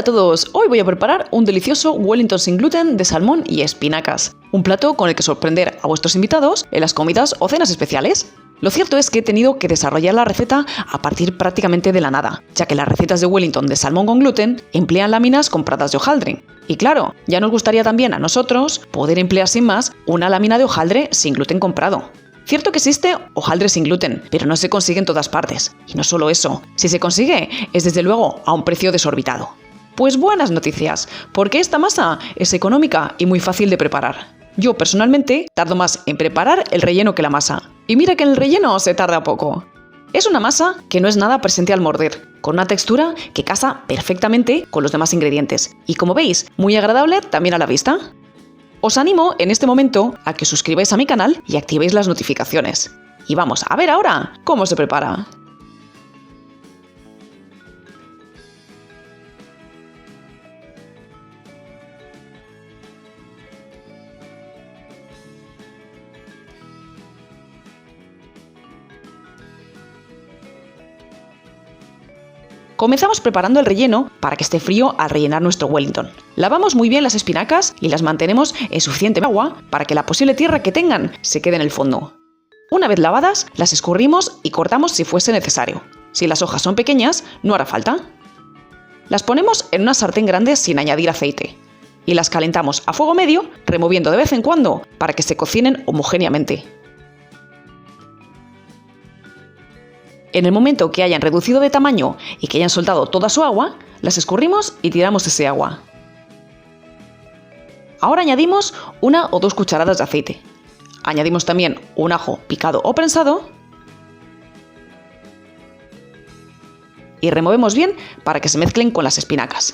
Hola a todos, hoy voy a preparar un delicioso Wellington sin gluten de salmón y espinacas. Un plato con el que sorprender a vuestros invitados en las comidas o cenas especiales. Lo cierto es que he tenido que desarrollar la receta a partir prácticamente de la nada, ya que las recetas de Wellington de salmón con gluten emplean láminas compradas de hojaldre. Y claro, ya nos gustaría también a nosotros poder emplear sin más una lámina de hojaldre sin gluten comprado. Cierto que existe hojaldre sin gluten, pero no se consigue en todas partes. Y no solo eso, si se consigue, es desde luego a un precio desorbitado. Pues buenas noticias, porque esta masa es económica y muy fácil de preparar. Yo personalmente tardo más en preparar el relleno que la masa. Y mira que en el relleno se tarda poco. Es una masa que no es nada presente al morder, con una textura que casa perfectamente con los demás ingredientes. Y como veis, muy agradable también a la vista. Os animo en este momento a que suscribáis a mi canal y activéis las notificaciones. Y vamos a ver ahora cómo se prepara. Comenzamos preparando el relleno para que esté frío al rellenar nuestro Wellington. Lavamos muy bien las espinacas y las mantenemos en suficiente agua para que la posible tierra que tengan se quede en el fondo. Una vez lavadas, las escurrimos y cortamos si fuese necesario. Si las hojas son pequeñas, no hará falta. Las ponemos en una sartén grande sin añadir aceite y las calentamos a fuego medio, removiendo de vez en cuando para que se cocinen homogéneamente. En el momento que hayan reducido de tamaño y que hayan soltado toda su agua, las escurrimos y tiramos ese agua. Ahora añadimos 1 o 2 cucharadas de aceite. Añadimos también un ajo picado o prensado y removemos bien para que se mezclen con las espinacas.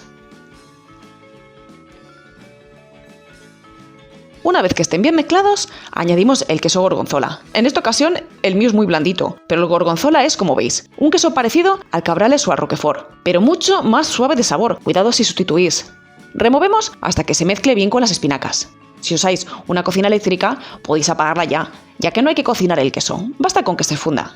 Una vez que estén bien mezclados, añadimos el queso gorgonzola. En esta ocasión, el mío es muy blandito, pero el gorgonzola es, como veis, un queso parecido al cabrales o al roquefort, pero mucho más suave de sabor. Cuidado si sustituís. Removemos hasta que se mezcle bien con las espinacas. Si usáis una cocina eléctrica, podéis apagarla ya que no hay que cocinar el queso, basta con que se funda.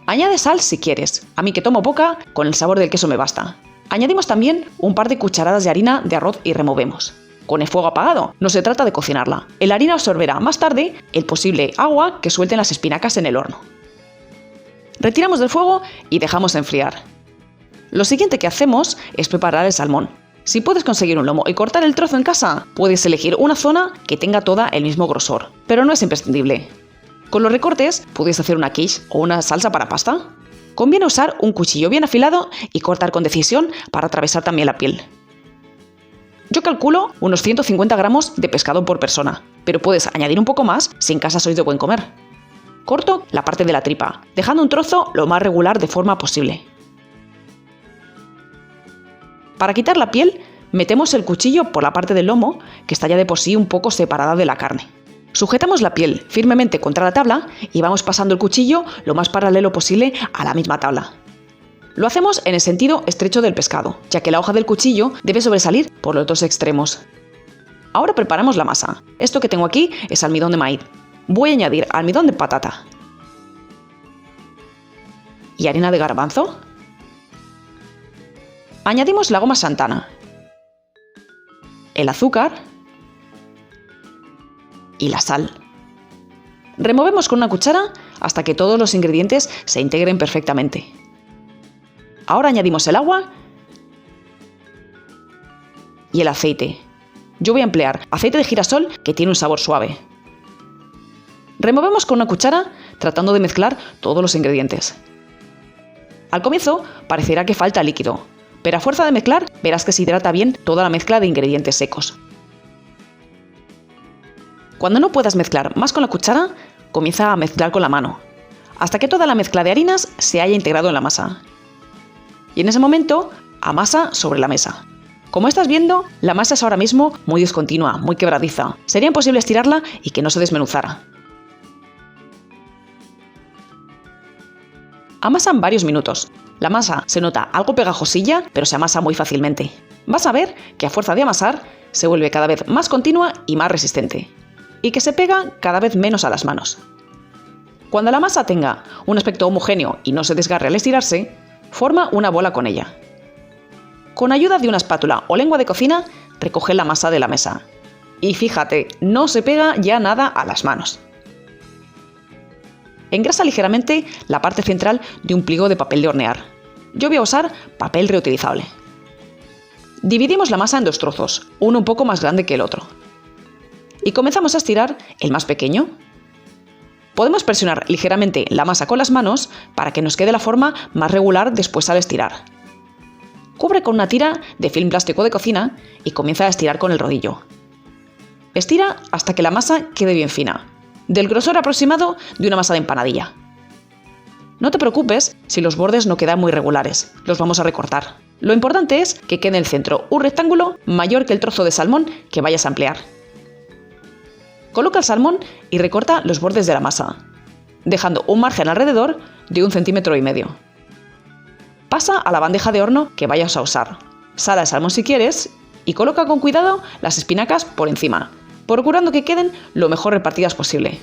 Añade sal si quieres, a mí que tomo poca, con el sabor del queso me basta. Añadimos también un par de cucharadas de harina de arroz y removemos. Con el fuego apagado, no se trata de cocinarla. La harina absorberá más tarde el posible agua que suelten las espinacas en el horno. Retiramos del fuego y dejamos enfriar. Lo siguiente que hacemos es preparar el salmón. Si puedes conseguir un lomo y cortar el trozo en casa, puedes elegir una zona que tenga toda el mismo grosor, pero no es imprescindible. Con los recortes puedes hacer una quiche o una salsa para pasta. Conviene usar un cuchillo bien afilado y cortar con decisión para atravesar también la piel. Yo calculo unos 150 gramos de pescado por persona, pero puedes añadir un poco más si en casa sois de buen comer. Corto la parte de la tripa, dejando un trozo lo más regular de forma posible. Para quitar la piel, metemos el cuchillo por la parte del lomo, que está ya de por sí un poco separada de la carne. Sujetamos la piel firmemente contra la tabla y vamos pasando el cuchillo lo más paralelo posible a la misma tabla. Lo hacemos en el sentido estrecho del pescado, ya que la hoja del cuchillo debe sobresalir por los dos extremos. Ahora preparamos la masa. Esto que tengo aquí es almidón de maíz. Voy a añadir almidón de patata y harina de garbanzo. Añadimos la goma Santana, el azúcar y la sal. Removemos con una cuchara hasta que todos los ingredientes se integren perfectamente. Ahora añadimos el agua y el aceite. Yo voy a emplear aceite de girasol que tiene un sabor suave. Removemos con una cuchara tratando de mezclar todos los ingredientes. Al comienzo parecerá que falta líquido, pero a fuerza de mezclar verás que se hidrata bien toda la mezcla de ingredientes secos. Cuando no puedas mezclar más con la cuchara, comienza a mezclar con la mano, hasta que toda la mezcla de harinas se haya integrado en la masa. Y en ese momento, amasa sobre la mesa. Como estás viendo, la masa es ahora mismo muy discontinua, muy quebradiza. Sería imposible estirarla y que no se desmenuzara. Amasan varios minutos. La masa se nota algo pegajosilla, pero se amasa muy fácilmente. Vas a ver que a fuerza de amasar, se vuelve cada vez más continua y más resistente. Y que se pega cada vez menos a las manos. Cuando la masa tenga un aspecto homogéneo y no se desgarre al estirarse, forma una bola con ella. con ayuda de una espátula o lengua de cocina, recoger la masa de la mesa. Y fíjate, no se pega ya nada a las manos. Engrasa ligeramente la parte central de un pliego de papel de hornear. Yo voy a usar papel reutilizable. Dividimos la masa en 2 trozos, uno un poco más grande que el otro. Y comenzamos a estirar el más pequeño. Podemos presionar ligeramente la masa con las manos para que nos quede la forma más regular después al estirar. Cubre con una tira de film plástico de cocina y comienza a estirar con el rodillo. Estira hasta que la masa quede bien fina, del grosor aproximado de una masa de empanadilla. No te preocupes si los bordes no quedan muy regulares, los vamos a recortar. Lo importante es que quede en el centro un rectángulo mayor que el trozo de salmón que vayas a emplear. Coloca el salmón y recorta los bordes de la masa, dejando un margen alrededor de 1,5 centímetros. Pasa a la bandeja de horno que vayas a usar. Sala el salmón si quieres y coloca con cuidado las espinacas por encima, procurando que queden lo mejor repartidas posible.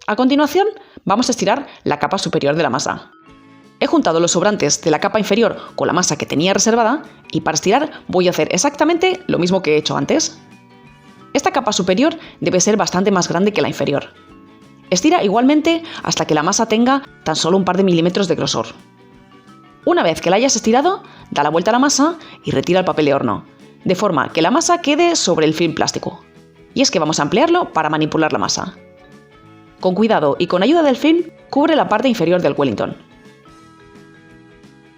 A continuación, vamos a estirar la capa superior de la masa. He juntado los sobrantes de la capa inferior con la masa que tenía reservada y para estirar voy a hacer exactamente lo mismo que he hecho antes. Esta capa superior debe ser bastante más grande que la inferior. Estira igualmente hasta que la masa tenga tan solo un par de milímetros de grosor. Una vez que la hayas estirado, da la vuelta a la masa y retira el papel de horno, de forma que la masa quede sobre el film plástico. Y es que vamos a emplearlo para manipular la masa. Con cuidado y con ayuda del film, cubre la parte inferior del Wellington.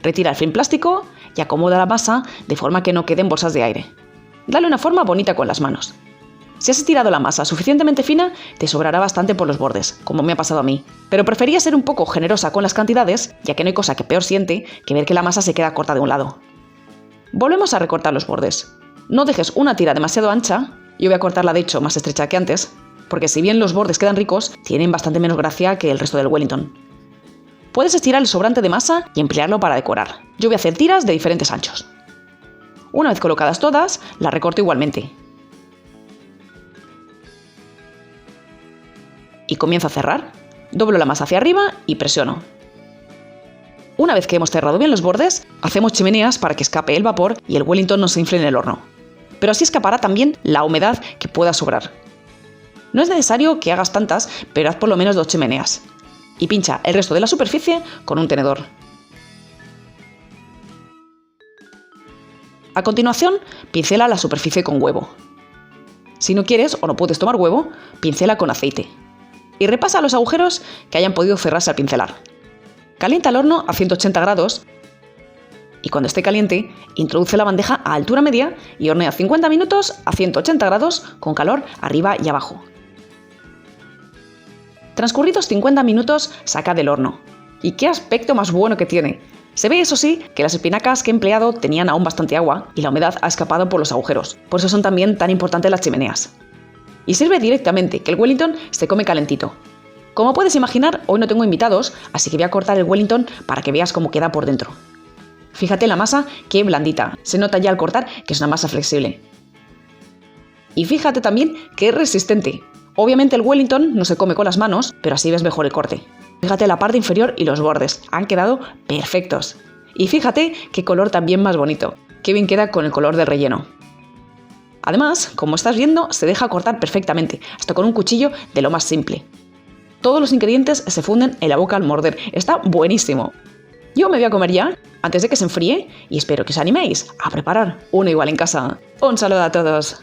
Retira el film plástico y acomoda la masa de forma que no queden bolsas de aire. Dale una forma bonita con las manos. Si has estirado la masa suficientemente fina, te sobrará bastante por los bordes, como me ha pasado a mí. Pero prefería ser un poco generosa con las cantidades, ya que no hay cosa que peor siente que ver que la masa se queda corta de un lado. Volvemos a recortar los bordes. No dejes una tira demasiado ancha, yo voy a cortarla de hecho más estrecha que antes, porque si bien los bordes quedan ricos, tienen bastante menos gracia que el resto del Wellington. Puedes estirar el sobrante de masa y emplearlo para decorar. Yo voy a hacer tiras de diferentes anchos. Una vez colocadas todas, las recorto igualmente. Y comienzo a cerrar. Doblo la masa hacia arriba y presiono. Una vez que hemos cerrado bien los bordes, hacemos chimeneas para que escape el vapor y el Wellington no se infle en el horno. Pero así escapará también la humedad que pueda sobrar. No es necesario que hagas tantas, pero haz por lo menos 2 chimeneas. Y pincha el resto de la superficie con un tenedor. A continuación, pincela la superficie con huevo. Si no quieres o no puedes tomar huevo, pincela con aceite. Y repasa los agujeros que hayan podido cerrarse al pincelar. Calienta el horno a 180 grados y cuando esté caliente, introduce la bandeja a altura media y hornea 50 minutos a 180 grados con calor arriba y abajo. Transcurridos 50 minutos, saca del horno. ¡Y qué aspecto más bueno que tiene! Se ve, eso sí, que las espinacas que he empleado tenían aún bastante agua y la humedad ha escapado por los agujeros. Por eso son también tan importantes las chimeneas. Y sirve directamente, que el Wellington se come calentito. Como puedes imaginar, hoy no tengo invitados, así que voy a cortar el Wellington para que veas cómo queda por dentro. Fíjate en la masa, qué blandita. Se nota ya al cortar que es una masa flexible. Y fíjate también que es resistente. Obviamente el Wellington no se come con las manos, pero así ves mejor el corte. Fíjate la parte inferior y los bordes, han quedado perfectos. Y fíjate qué color también más bonito. Qué bien queda con el color del relleno. Además, como estás viendo, se deja cortar perfectamente, hasta con un cuchillo de lo más simple. Todos los ingredientes se funden en la boca al morder. Está buenísimo. Yo me voy a comer ya, antes de que se enfríe, y espero que os animéis a preparar uno igual en casa. Un saludo a todos.